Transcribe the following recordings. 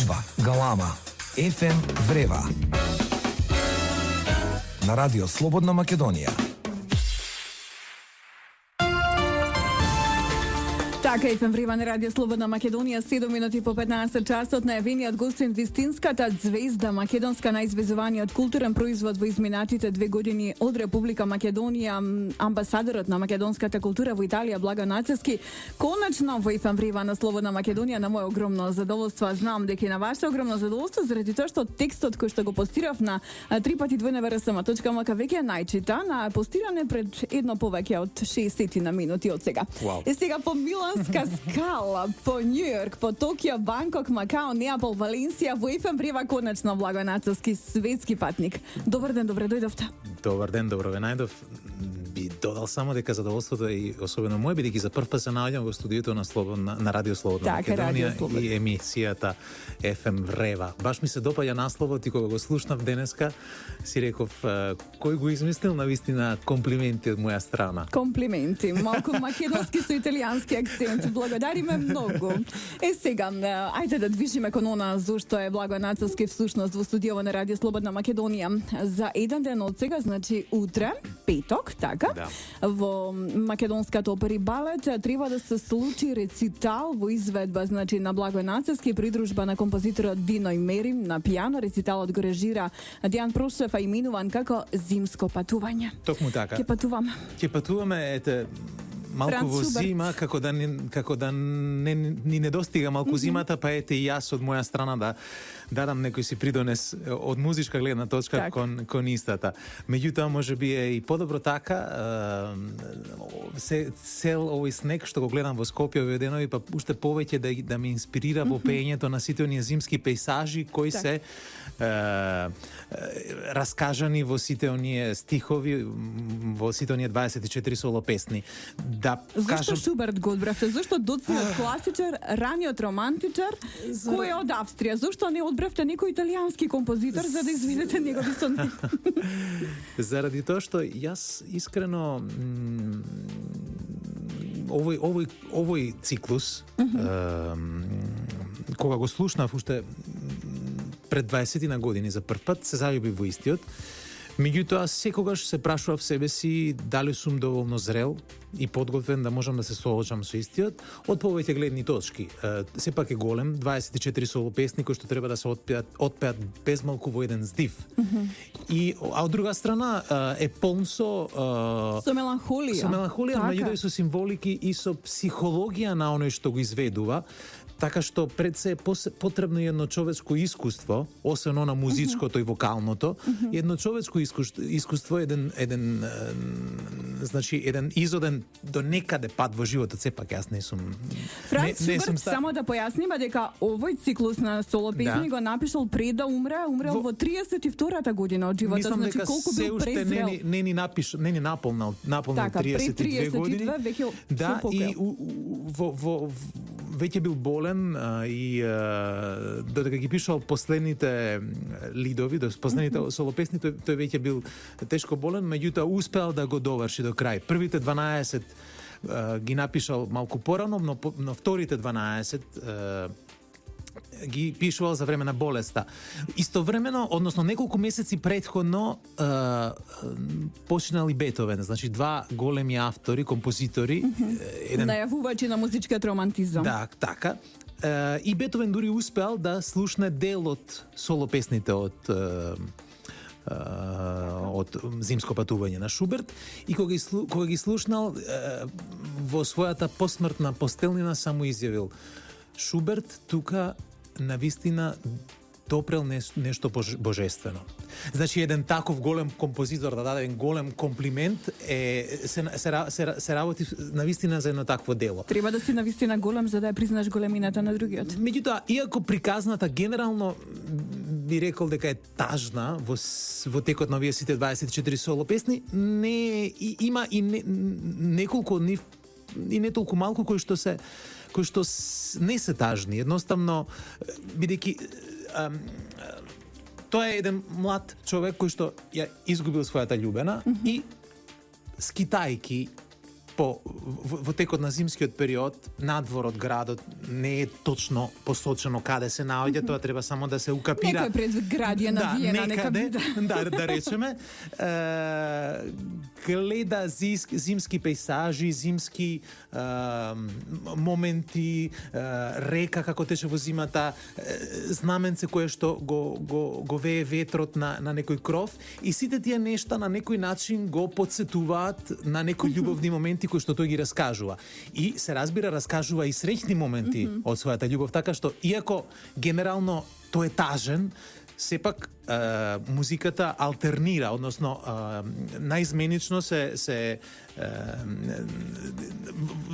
Глазба, галама, FM врева. На радио Слободна Македонија. Така и врева на радио Слободна Македонија, 7 минути по 15 часот, најавениот гостин вистинската звезда македонска најзвезуваниот културен производ во изминатите 2 години од Република Македонија, амбасадорот на македонската култура во Италија Благо Нацевски, конечно во врева на Слободна Македонија. На моје огромно задоволство, знам дека и на ваше огромно задоволство, заради тоа што текстот кој што го постирав на 3x2.rsm.mk веќе е најчитан, а постиран е пред едно повеќе од 60 на минути од сега. Wow. И сега по Миланска скала, по Њујорк, по Токио, Банкок, Макао, Неапол, Валенсија, во врева конечно Благо Нацевски, светски патник. Добар ден, добре дојдовте. Добар ден, добро ве најдов. Би додал само дека задоволството е и особено мој, бидејќи за прв пат се наоѓам во студиото на Радио Слободна Македонија и емисијата FM Врева. Баш ми се допаѓа насловот и кога го слушнав денеска, си реков кој го измислил, навистина комплименти од моја страна. Комплименти, малку македонски со италијански акцент. Благодариме многу. Сега, ајде да движиме кон она зошто е Благо Нацевски всушност во студиото на Радио Слободна Македонија. За еден ден од сега, значи утре, петок, така, да. Во македонската опера и балет треба да се случи рецитал во изведба, значи на Благо Нацевски, придружба на композиторот Диној Мерим на пијано. Рециталот го режира Дијан Прошев, а именуван како Зимско патување. Токму така. Ќе патуваме, ете, малку Франц во Шуберт. зима, како да ни недостига малку зимата, па ете и јас од моја страна да дадам некој си придонес од музичка гледна точка Так. кон истата. Меѓутоа можеби е и подобро така, цел овој снег што го гледам во Скопје овие денови, па уште повеќе да ме инспирира во пеењето на сите оние зимски пејсажи кои Так. се раскажани во сите оние стихови, во сите оние 24 соло песни. Да Зошто кажам, Шуберт го одбравте? Зошто доцниот класичар, раниот романтичар, кој е од Австрија? Зошто не одбравте некој италијански композитор за да изведете негови сонети? заради тоа што јас искрено овој циклус кога го слушнав уште пред 20 на години за прв пат, се заљубив во истиот. Меѓутоа, секогаш се прашував себе си дали сум доволно зрел и подготвен да можам да се соочам со истиот од повеќе гледни точки. Сепак е голем, 24 соло песни кои што треба да се отпеат безмалку во еден здив. А од друга страна е полн со меланхолија. Со меланхолија, Така. меѓутоа и со символики и со психологија на оној што го изведува. Така што пред се е потребно едно човечко искуство, освен она музичкото и вокалното, едно човечко искуство, еден изоден до некаде пат во животот. Сепак јас не сум Франц не Шуберт, стар. само да појасниме дека овој циклус на соло песни го напишал пред да умрел во 32-та година од живота, Мислам значи дека колку се бил уште презрел. не ни наполнал Така, пред 32 години. 32 веќе Да, се и веќе бил болен и додека ги пишал последните лидови, последните солопесни, тој веќе бил тешко болен, меѓутоа успеал да го доврши до крај. Првите 12 ги напишал малку порано, но вторите 12 ги пишувал за време на болеста. Истовремено, односно неколку месеци претходно починал и Бетовен, значи два големи автори, композитори, најавувачи на музичкиот романтизам. Да, така. И Бетовен дури успеал да слушне дел од соло песните од Зимско патување на Шуберт, и кога ги слушнал во својата посмртна постелнина само изјавил: Шуберт тука навистина допрел нешто божествено. Значи, еден таков голем композитор да даде еден голем комплимент се работи навистина за едно такво дело. Треба да си навистина голем за да ја признаш големината на другиот. Меѓутоа, иако приказната генерално би рекол дека е тажна во текот на овие сите 24 соло песни, има и неколку од нив и не толку малку кои што не се тажни. Едноставно, бидејќи тоа е еден млад човек кој што ја изгубил својата љубена и скитајки во текот на зимскиот период надвор од градот не е точно посочено каде се наоѓа, тоа треба само да се укапира. Некој предградија на Виена, нека биде. Да речеме, гледа зимски пейсажи, зимски моменти, река како тече во зимата, знаменце кое што го вее ветрот на некој кров, и сите тие нешта на некој начин го подсетуваат на некои љубовни моменти кои што тој ги раскажува. И се разбира, раскажува и среќни моменти од својата љубов, така што иако генерално тој е тажен, сепак музиката алтернира, односно наизменично се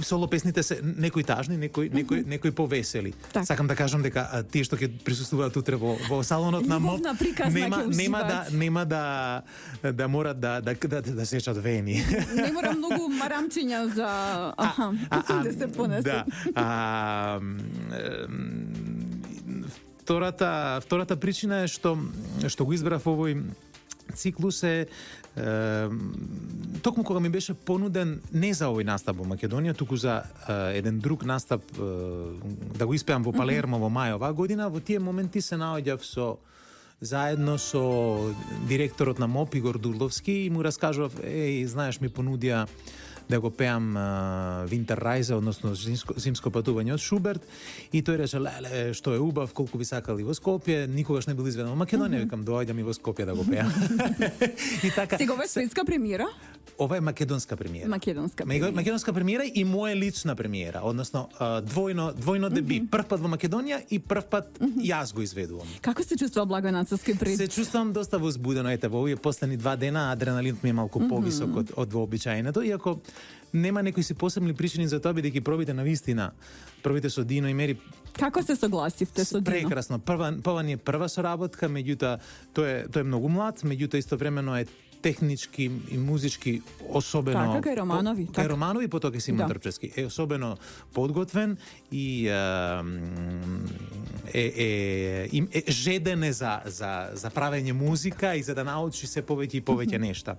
соло песните се некои тажни, некои повесели. Так. Сакам да кажам дека тие што ќе присуствуваат утре во салонот на МОП нема да морат да сечат вени. Не мора многу марамчиња за да се понесат. Да. Втората причина е што го избрав овој циклус е токму кога ми беше понуден не за овој настап во Македонија, туку за еден друг настап да го испеам во Палермо во мај оваа година, во тие моменти се наоѓав заедно со директорот на МОП Игор Дурловски и му раскажував, знаеш, ми понудија да го пеам Winter Reise, односно зимско патување од Шуберт, и тој рече, леле, што е убав, колку би сакали во Скопје, никогаш не бил изведен во Македонија, викам, доаѓам и во Скопје да го пеам. И така. Сега ова е светска премиера? Ова е македонска премиера. Македонска премиера и моја лична премиера, односно двојно деби. Прв пат во Македонија и прв пат јас го изведувам. Како се чувствува Благој Нацовски пред? Се чувствувам доста возбудено, во овие последни 2 дена адреналинот ми е малку повисок од вообичаеното, иако нема некои си посебни причини за тоа, бидејќи пробите на вистина, пробите со Дино и Мери. Како се согласивте со Дино? Прекрасно. Прва ни е прва соработка, меѓутоа тој е многу млад, меѓутоа истовремено е технички и музички особено... Така, кај Романови. Кај Романови, потоа кај Симон Трпчевски. Е особено подготвен и е жеден за правење музика и за да научи се повеќе и повеќе нешта.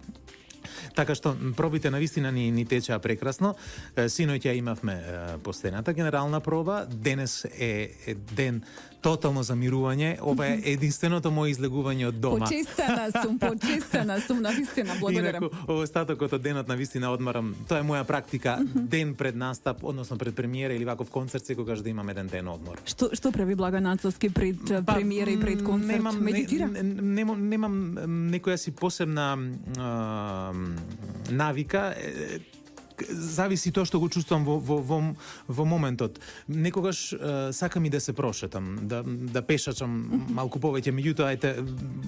Така што пробите на вистина ни течеа прекрасно. Синоќа имавме постојната генерална проба. Денес е ден тотално замирување. Ова е единственото моје излегување од дома. Почестена сум, на вистина, благодарам. Инаку, остатокот од денот на вистина одмарам. Тоа е моја практика, ден пред настап, односно пред премиера или ваков концерт, секогаш да имам еден ден одмор. Што прави Благој Нацовски пред премиера и пред концерт? Медитира? Немам некоја си посебна навика. Зависи тоа што го чувствувам во моментот. Некогаш сакам и да се прошетам, да пешачам малку повеќе, меѓутоа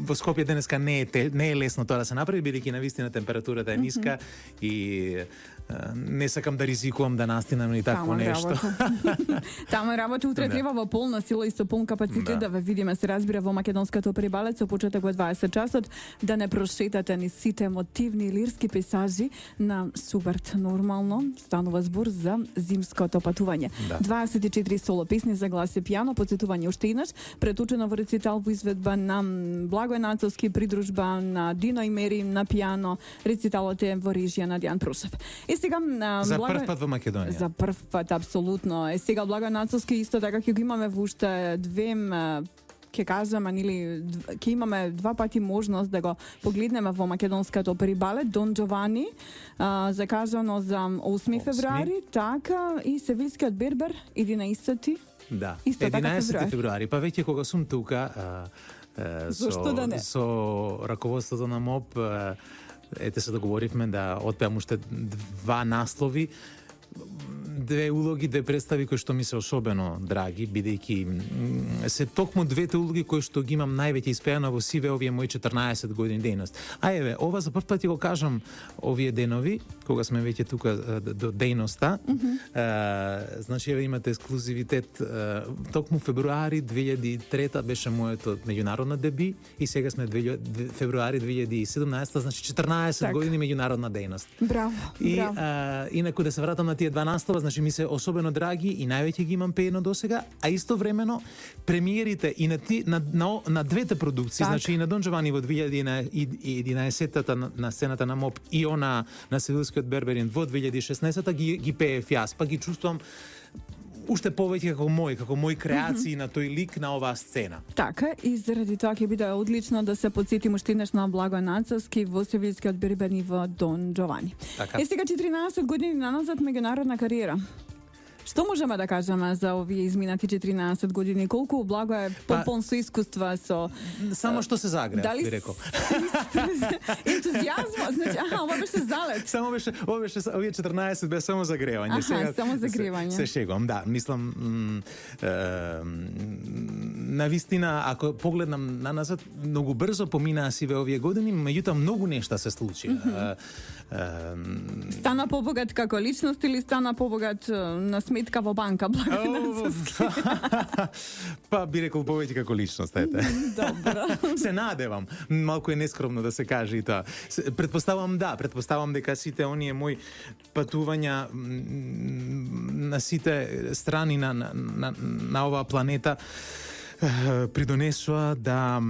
во Скопје денеска не е лесно тоа да се направи, бидејќи навистина температурата е ниска и не сакам да ризикувам да настинам ни такво нешто. Тама работа утре треба во полна сила и со полн капацитет да ве видиме, се разбира, во македонското прибалец со почеток во 20 часот, да не прошетате ни сите мотивни лирски пейсажи на Шуберт. Нормално станува збор за зимското патување. 24 соло песни за глас и пијано, подсетување уште еднаш, претучено во рецитал во изведба на Благој Нацовски, придружба на Дино и Мери на пијано, рециталот е во режија на Дијан Прушев. Сега за прв пат во Македонија. За прв пат, апсолутно. Сега Благој Нацовски исто така ќе го имаме во уште ќе кажам, ќе имаме 2 пати можност да го погледнеме во македонското прибалет Дон Джовани, закажано за 8 февруари, така, и Севилскиот Бербер 11. Да, исто 11 февруари. Па веќе кога сум тука со раководството на МОП, се договоривме да отпеам уште 2 наслови, 2 улоги, 2 представи кои што ми се особено драги, бидејќи се токму 2 улоги кои што ги имам највеќе испеано во сиве овие мои 14 години дејност. Ова за прв пат ќе го кажам овие денови, кога сме веќе тука до дејноста. Значи, имате ексклузивитет. Токму февруари 2003 беше моето меѓународна деби и сега сме февруари 2017, значи 14 години меѓународна дејност. Браво. И инаку да се вратам на тие 2 наслова, значи ми се особено драги и највеќе ги имам пеено досега, а истовремено премиерите и на двете продукции, Так. значи и на Дон Джовани во 2011-та на сцената на МОП и она на Севилскиот Берберин во 2016-та ги пеев јас, па ги чувствувам уште повеќе како мои креации на тој лик на оваа сцена. Така, и заради тоа ќе биде одлично да се подсетиме уште еднаш на Благој Нацовски во Севилскиот Берберин во Дон Джовани. Така. Е сега 14 години наназад меѓународна кариера. Што можеме да кажеме за овие изминати 14 години? Колку Благо е попон со искуства, со... Само што се загреа, Дали би рекол. ентузијазмо, значи, ова беше залет. Само беше овие 14 бе само загревање. Само загревање. Се шегувам, да, мислам на вистина, ако погледнам наназад, многу брзо поминаа сиве овие години, меѓутоа многу нешта се случи. Стана побогат како личност или стана побогат на сметка во банка, Благој Нацовски? Па би рекол повеќе како личност, ете. Добро. Се надевам. Малку е нескромно да се каже и тоа. Предпоставам дека сите оние мои патувања на сите страни на оваа планета придонесува да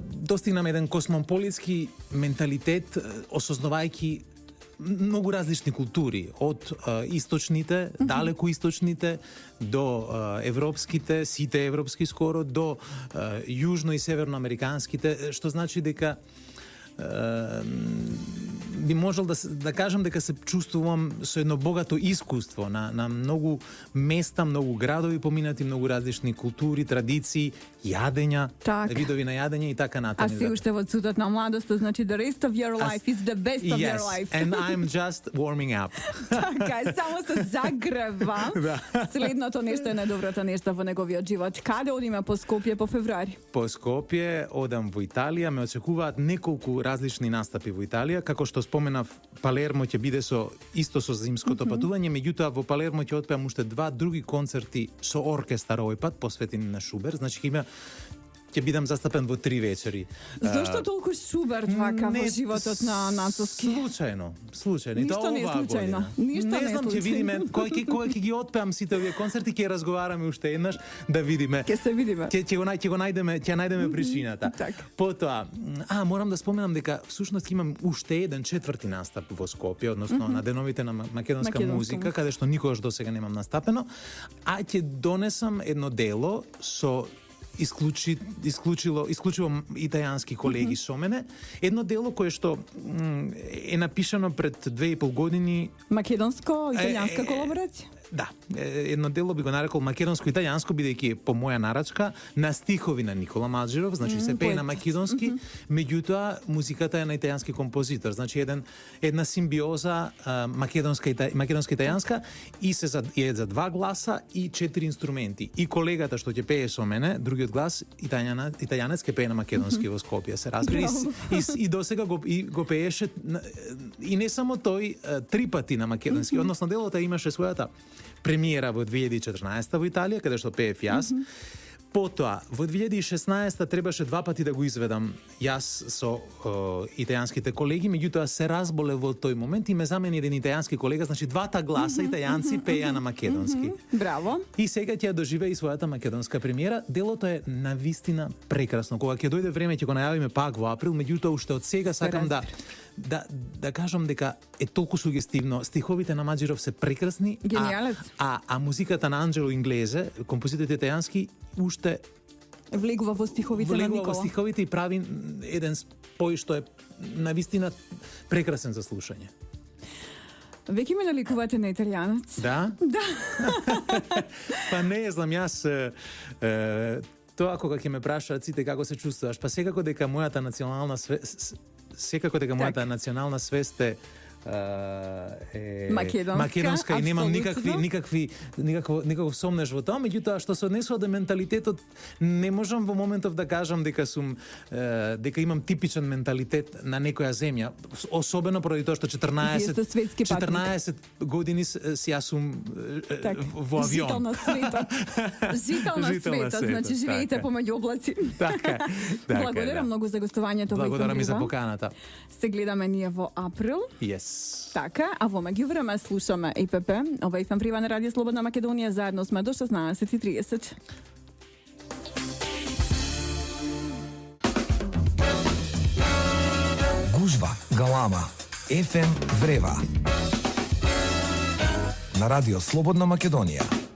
достигнам еден космополитски менталитет, осознавајќи многу различни култури, од источните, далеко источните, до европските, сите европски скоро, до јужно и северноамериканските, што значи дека би можел да кажам дека се чувствувам со едно богато искуство на многу места, многу градови поминати, многу различни култури, традиции, јадења, Так. видови на јадење и така А натаму. си уште во цудот на младоста, значи the rest of your life is the best of your Yes, life. and I'm just warming up. Така е, само се загрева. Да. Следното нешто е најдоброто нешто во неговиот живот. Каде одиме по Скопје по февруари? По Скопје одам во Италија, ме очекуваат неколку различни настапи во Италија, како што споменав, Палермо ќе биде со зимското патување, меѓутоа во Палермо ќе отпеам уште 2 други концерти со оркестар овој пат посветени на Шуберт, значи ќе бидам застапен во 3 вечери. Зошто толку Шуберт вака во животот на Нацовски? Случајно. И Ништо тоа не е оваа случајно. година. Ништо не е Не знам, ќе случајно. видиме кога ќе ги отпеам сите овие концерти, ќе разговараме уште еднаш да видиме. Ќе се видиме. Ќе најдеме причината. Така. Потоа, морам да споменам дека всушност имам уште еден 4ти настап во Скопје, односно на деновите на македонска музика, каде што никогаш досега немам настапено, а ќе донесам едно дело со исклучило итајански колеги со мене. Едно дело кое што е напишано пред 2,5 години. Македонско-италијанска колаборација? Да, едно дело би го нарекол македонско-италијанско, бидејќи е по моја нарачка на стихови на Никола Маджиров, значи се пее на македонски, меѓутоа музиката е на италијански композитор, значи една симбиоза македонска-италијанска и е за 2 гласа и 4 инструменти. И колегата што ќе пее со мене, другиот глас италијанец ќе пее на македонски во Скопје, се разбира. И досега го пееше и не само тој 3 пати на македонски, односно делото имаше својата премиера во 2014 во Италија, каде што пеев јас. Потоа, во 2016 требаше 2 пати да го изведам јас со италијанските колеги, меѓутоа се разболе во тој момент и ме замени еден италијански колега, значи 2 гласа италијанци пееа на македонски. Браво. И сега ќе ја доживеа и својата македонска премиера. Делото е навистина прекрасно. Кога ќе дојде време ќе го најавиме пак во април, меѓутоа уште од сега сакам да кажам дека е толку сугестивно. Стиховите на Маджиров се прекрасни, Гениалец. а музиката на Анджело Инглезе, композиторите италијански, уште Влегува во стиховите на влегува Никола. во стиховите и прави еден спој што е навистина прекрасен за слушање. Веќе ме наликувате на италијанец? Да? Да. Па не знам, јас тоа кога ќе ме прашаат сите како се чувствуваш, па секако дека мојата национална национална свест е македонска и немам никаков сомнеш во тоа, меѓутоа што се однесува до менталитетот, не можам во моментов да кажам дека имам типичен менталитет на некоја земја, особено поради тоа што 14 години си јас сум во авион. Жител на светот. Жител на светот, значи живеете помеѓу облаци. Така. Благодарам многу за гостувањето во Благодарам и за Ефемврива. поканата. Се гледаме ние во април. Yes. час. Така, а во меѓувреме слушаме ИПП. Ова FM Врева на Радио Слободна Македонија. Заедно сме до 16:30. Гужва, галама. FM Врева. На радио Слободна Македонија.